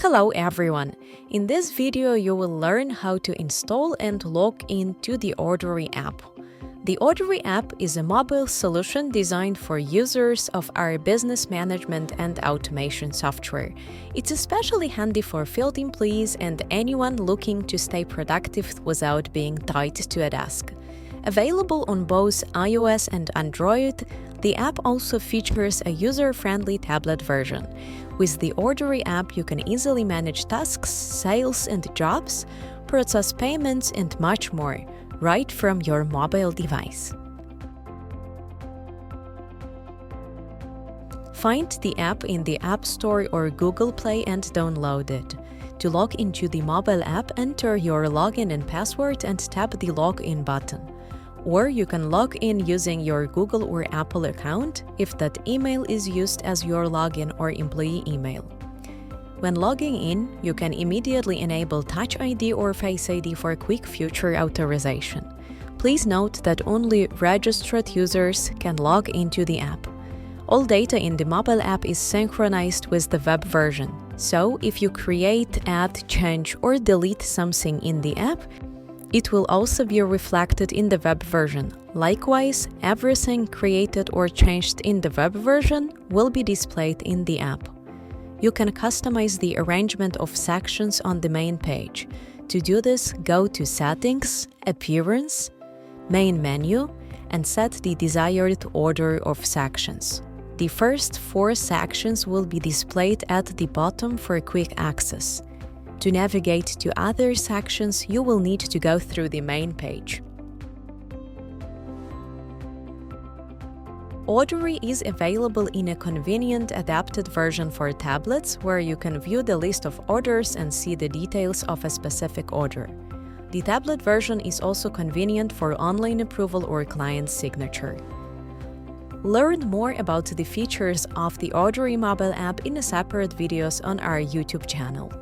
Hello everyone! In this video you will learn how to install and log in to the Orderry app. The Orderry app is a mobile solution designed for users of our business management and automation software. It's especially handy for field employees and anyone looking to stay productive without being tied to a desk. Available on both iOS and Android, the app also features a user-friendly tablet version. With the Orderry app, you can easily manage tasks, sales and jobs, process payments and much more, right from your mobile device. Find the app in the App Store or Google Play and download it. To log into the mobile app, enter your login and password and tap the Login button. Or you can log in using your Google or Apple account if that email is used as your login or employee email. When logging in, you can immediately enable Touch ID or Face ID for quick future authorization. Please note that only registered users can log into the app. All data in the mobile app is synchronized with the web version, so if you create, add, change, or delete something in the app, it will also be reflected in the web version. Likewise, everything created or changed in the web version will be displayed in the app. You can customize the arrangement of sections on the main page. To do this, go to Settings, Appearance, Main menu, and set the desired order of sections. The first 4 sections will be displayed at the bottom for quick access. To navigate to other sections, you will need to go through the main page. Orderry is available in a convenient adapted version for tablets where you can view the list of orders and see the details of a specific order. The tablet version is also convenient for online approval or client signature. Learn more about the features of the Orderry mobile app in separate videos on our YouTube channel.